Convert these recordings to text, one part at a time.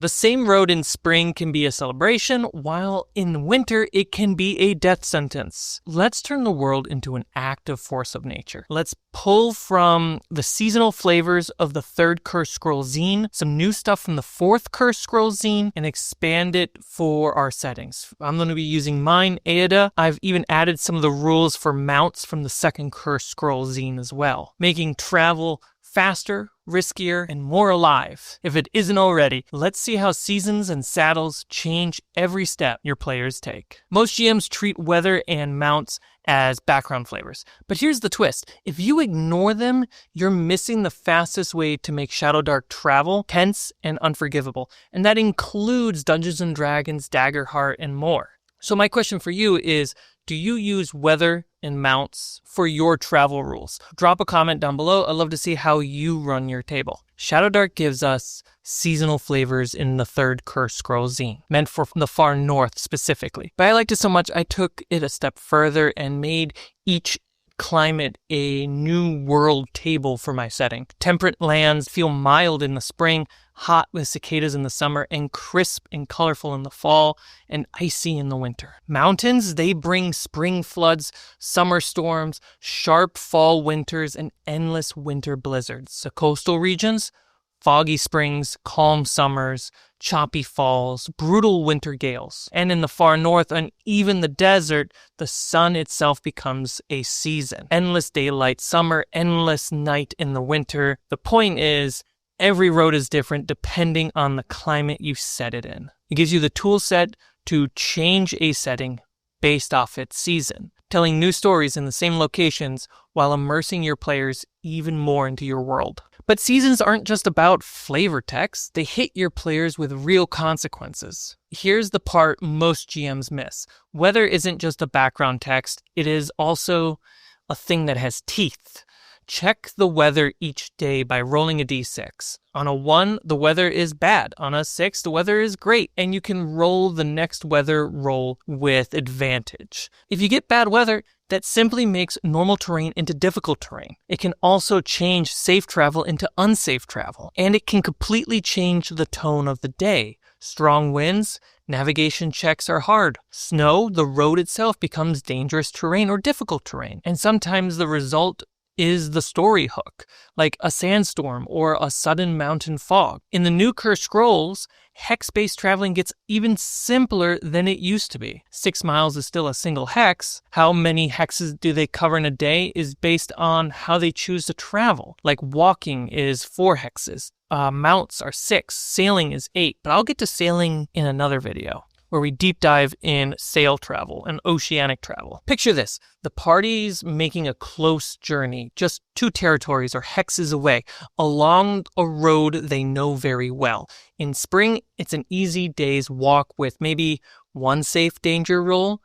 The same road in spring can be a celebration, while in winter it can be a death sentence. Let's turn the world into an active force of nature. Let's pull from the seasonal flavors of the 3rd Cursed Scroll zine, some new stuff from the 4th Cursed Scroll zine, and expand it for our settings. I'm going to be using mine, Aida. I've even added some of the rules for mounts from the 2nd Cursed Scroll zine as well, making travel faster, riskier, and more alive. If it isn't already, let's see how seasons and saddles change every step your players take. Most GMs treat weather and mounts as background flavors, but here's the twist. If you ignore them, you're missing the fastest way to make Shadowdark travel tense and unforgivable, and that includes Dungeons & Dragons, Daggerheart, and more. So my question for you is, do you use weather and mounts for your travel rules? Drop a comment down below. I'd love to see how you run your table. Shadowdark gives us seasonal flavors in the 3rd Cursed Scroll zine, meant for the far north specifically. But I liked it so much I took it a step further and made each climate a new world table for my setting. Temperate lands feel mild in the spring, hot with cicadas in the summer, and crisp and colorful in the fall, and icy in the winter. Mountains, they bring spring floods, summer storms, sharp fall winters, and endless winter blizzards. The coastal regions, foggy springs, calm summers, choppy falls, brutal winter gales. And in the far north, and even the desert, the sun itself becomes a season. Endless daylight summer, endless night in the winter. The point is, every road is different depending on the climate you set it in. It gives you the tool set to change a setting based off its season, telling new stories in the same locations while immersing your players even more into your world. But seasons aren't just about flavor text, they hit your players with real consequences. Here's the part most GMs miss. Weather isn't just a background text, it is also a thing that has teeth. Check the weather each day by rolling a d6. On a 1, the weather is bad. On a 6, the weather is great, and you can roll the next weather roll with advantage. If you get bad weather, that simply makes normal terrain into difficult terrain. It can also change safe travel into unsafe travel, and it can completely change the tone of the day. Strong winds, navigation checks are hard. Snow, the road itself becomes dangerous terrain or difficult terrain, and sometimes the result is the story hook, like a sandstorm or a sudden mountain fog. In the new Cursed Scrolls, hex-based traveling gets even simpler than it used to be. 6 miles is still a single hex. How many hexes do they cover in a day is based on how they choose to travel. Like walking is 4 hexes, mounts are 6, sailing is 8, but I'll get to sailing in another video, where we deep dive in sail travel and oceanic travel. Picture this, the party's making a close journey, just 2 territories or hexes away, along a road they know very well. In spring, it's an easy day's walk with maybe 1 safe danger roll.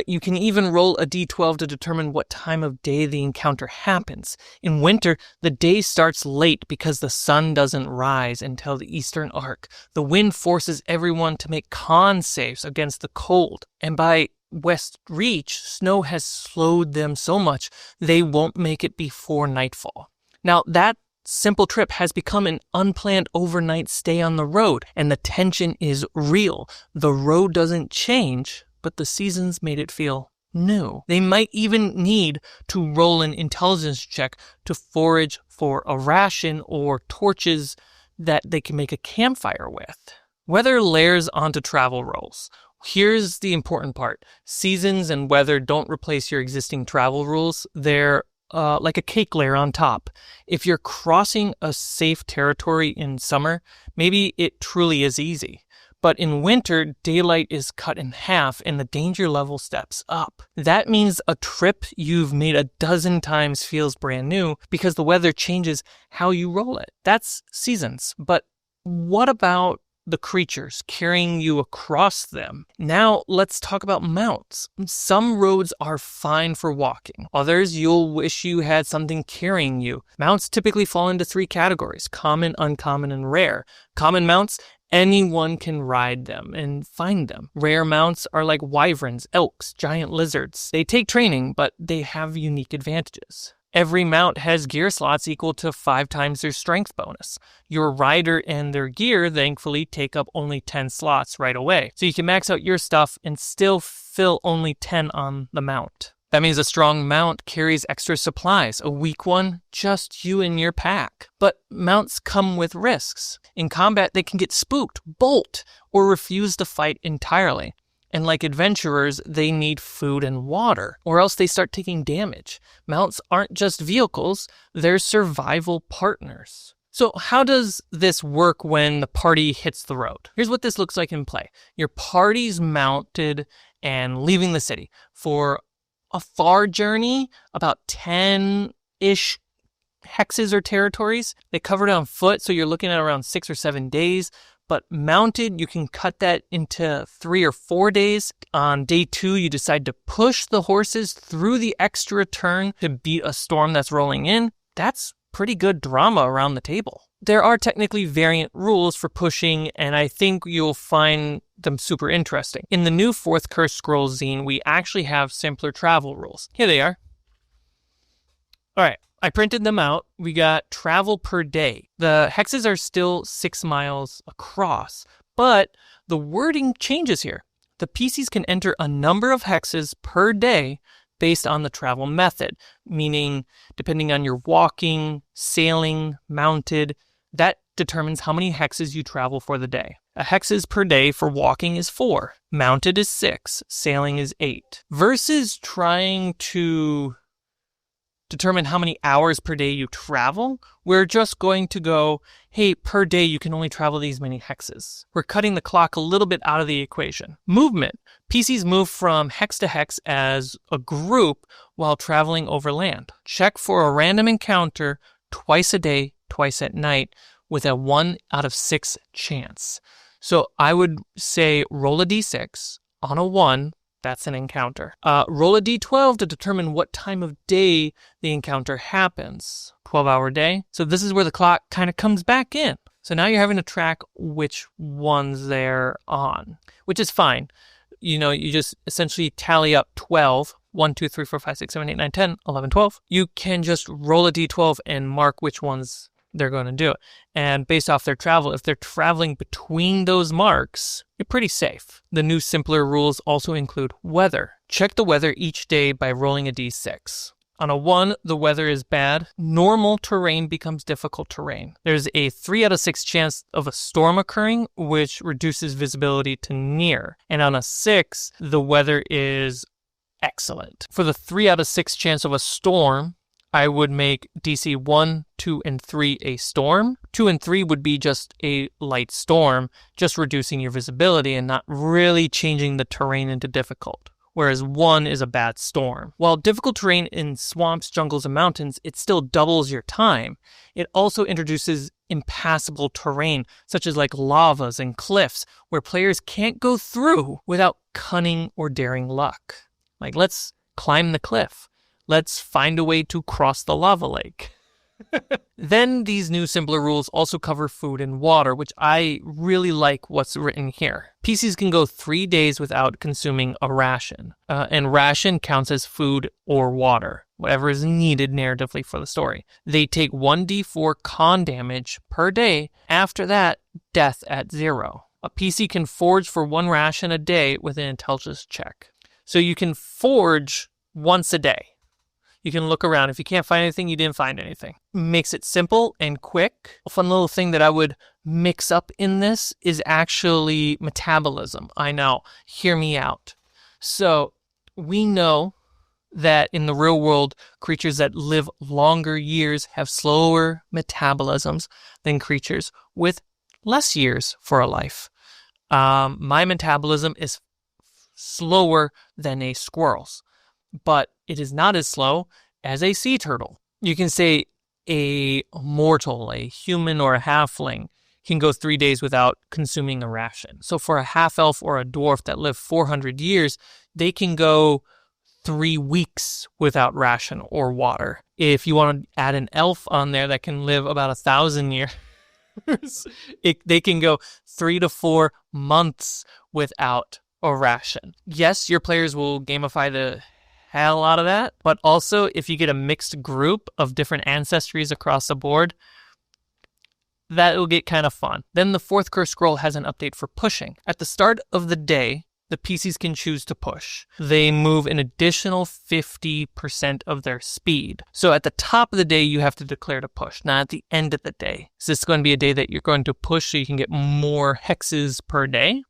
You can even roll a d12 to determine what time of day the encounter happens. In winter, the day starts late because the sun doesn't rise until the eastern arc. The wind forces everyone to make con saves against the cold. And by West Reach, snow has slowed them so much they won't make it before nightfall. Now, that simple trip has become an unplanned overnight stay on the road, and the tension is real. The road doesn't change, but the seasons made it feel new. They might even need to roll an intelligence check to forage for a ration or torches that they can make a campfire with. Weather layers onto travel rolls. Here's the important part. Seasons and weather don't replace your existing travel rules. They're like a cake layer on top. If you're crossing a safe territory in summer, maybe it truly is easy. But in winter, daylight is cut in half and the danger level steps up. That means a trip you've made a dozen times feels brand new because the weather changes how you roll it. That's seasons. But what about the creatures carrying you across them? Now let's talk about mounts. Some roads are fine for walking. Others you'll wish you had something carrying you. Mounts typically fall into 3 categories: common, uncommon, and rare. Common mounts, anyone can ride them and find them. Rare mounts are like wyverns, elks, giant lizards. They take training, but they have unique advantages. Every mount has gear slots equal to 5 times their strength bonus. Your rider and their gear, thankfully, take up only 10 slots right away. So you can max out your stuff and still fill only 10 on the mount. That means a strong mount carries extra supplies. A weak one, just you and your pack. But mounts come with risks. In combat, they can get spooked, bolt, or refuse to fight entirely. And like adventurers, they need food and water, or else they start taking damage. Mounts aren't just vehicles, they're survival partners. So how does this work when the party hits the road? Here's what this looks like in play. Your party's mounted and leaving the city for a far journey, about 10-ish hexes or territories. They covered on foot, so you're looking at around 6 or 7 days. But mounted, you can cut that into 3 or 4 days. On day 2, you decide to push the horses through the extra turn to beat a storm that's rolling in. That's pretty good drama around the table. There are technically variant rules for pushing, and I think you'll find them super interesting. In the new 4th Cursed Scroll zine, we actually have simpler travel rules. Here they are. All right, I printed them out. We got travel per day. The hexes are still 6 miles across, but the wording changes here. The PCs can enter a number of hexes per day based on the travel method, meaning depending on your walking, sailing, mounted, that determines how many hexes you travel for the day. A hexes per day for walking is 4, mounted is 6, sailing is 8. Versus trying to determine how many hours per day you travel, we're just going to go, hey, per day you can only travel these many hexes. We're cutting the clock a little bit out of the equation. Movement. PCs move from hex to hex as a group while traveling over land. Check for a random encounter twice a day, twice at night, with a 1 out of 6 chance. So I would say roll a d6. On a 1, that's an encounter. Roll a d12 to determine what time of day the encounter happens. 12-hour day. So this is where the clock kind of comes back in. So now you're having to track which ones they're on, which is fine. You know, you just essentially tally up 12. 1, 2, 3, 4, 5, 6, 7, 8, 9, 10, 11, 12. You can just roll a d12 and mark which ones they're going to do. And based off their travel, if they're traveling between those marks, you're pretty safe. The new simpler rules also include weather. Check the weather each day by rolling a d6. On a 1, the weather is bad. Normal terrain becomes difficult terrain. There's a 3 out of 6 chance of a storm occurring, which reduces visibility to near. And on a 6, the weather is excellent. For the 3 out of 6 chance of a storm, I would make DC 1, 2, and 3 a storm. 2 and 3 would be just a light storm, just reducing your visibility and not really changing the terrain into difficult. Whereas 1 is a bad storm. While difficult terrain in swamps, jungles, and mountains, it still doubles your time. It also introduces impassable terrain, such as like lavas and cliffs, where players can't go through without cunning or daring luck. Like, let's climb the cliff. Let's find a way to cross the lava lake. Then these new simpler rules also cover food and water, which I really like what's written here. PCs can go 3 days without consuming a ration, and ration counts as food or water, whatever is needed narratively for the story. They take 1d4 con damage per day. After that, death at 0. A PC can forge for 1 ration a day with an intelligence check. So you can forge once a day. You can look around. If you can't find anything, you didn't find anything. Makes it simple and quick. A fun little thing that I would mix up in this is actually metabolism. I know. Hear me out. So we know that in the real world, creatures that live longer years have slower metabolisms than creatures with less years for a life. My metabolism is slower than a squirrel's, but it is not as slow as a sea turtle. You can say a mortal, a human or a halfling, can go 3 days without consuming a ration. So for a half-elf or a dwarf that live 400 years, they can go 3 weeks without ration or water. If you want to add an elf on there that can live about 1,000 years, they can go 3 to 4 months without a ration. Yes, your players will gamify the hell out of that. But also, if you get a mixed group of different ancestries across the board, that will get kind of fun. Then the fourth curse scroll has an update for pushing. At the start of the day, the PCs can choose to push. They move an additional 50% of their speed. So at the top of the day, you have to declare to push, not at the end of the day. So this is going to be a day that you're going to push so you can get more hexes per day.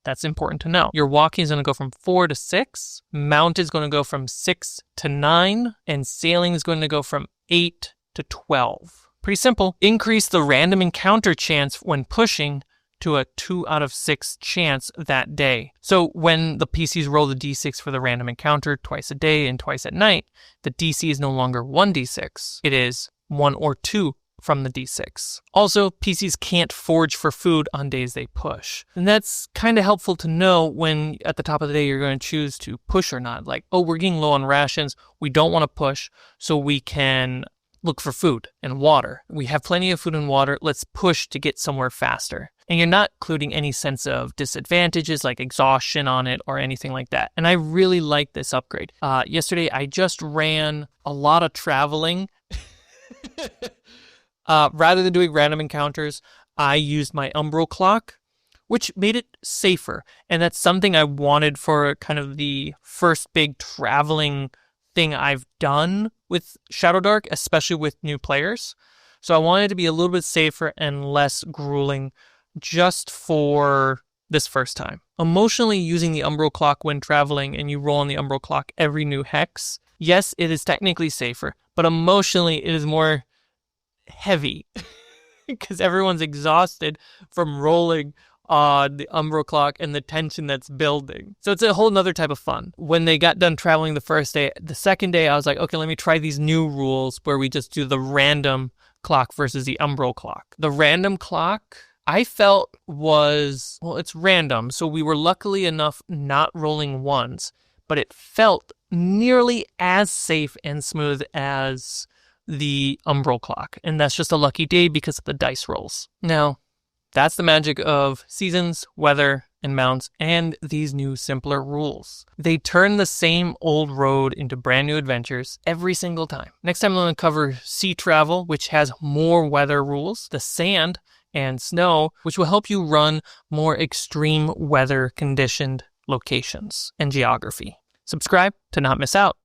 That's important to know. Your walking is going to go from 4 to 6. Mount is going to go from 6 to 9. And sailing is going to go from 8 to 12. Pretty simple. Increase the random encounter chance when pushing to a 2 out of 6 chance that day. So when the PCs roll the d6 for the random encounter twice a day and twice at night, the DC is no longer 1d6. It is 1 or 2 from the d6. Also, PCs can't forge for food on days they push. And that's kind of helpful to know when at the top of the day you're going to choose to push or not. Like, oh, we're getting low on rations. We don't want to push, so we can look for food and water. We have plenty of food and water. Let's push to get somewhere faster. And you're not including any sense of disadvantages like exhaustion on it or anything like that. And I really like this upgrade. Yesterday, I just ran a lot of traveling. Rather than doing random encounters, I used my umbral clock, which made it safer. And that's something I wanted for kind of the first big traveling thing I've done with Shadowdark, especially with new players. So I wanted it to be a little bit safer and less grueling just for this first time. Emotionally, using the umbral clock when traveling and you roll on the umbral clock every new hex, yes, it is technically safer, but emotionally it is more heavy because everyone's exhausted from rolling on the umbral clock and the tension that's building. So it's a whole nother type of fun. When they got done traveling the first day, the second day I was like, okay, let me try these new rules where we just do the random clock versus the umbral clock. The random clock I felt was, well, it's random. So we were luckily enough not rolling ones, but it felt nearly as safe and smooth as the umbral clock. And that's just a lucky day because of the dice rolls. Now, that's the magic of seasons, weather, and mounts, and these new simpler rules. They turn the same old road into brand new adventures every single time. Next time I'm going to cover sea travel, which has more weather rules, the sand and snow, which will help you run more extreme weather conditioned locations and geography. Subscribe to not miss out.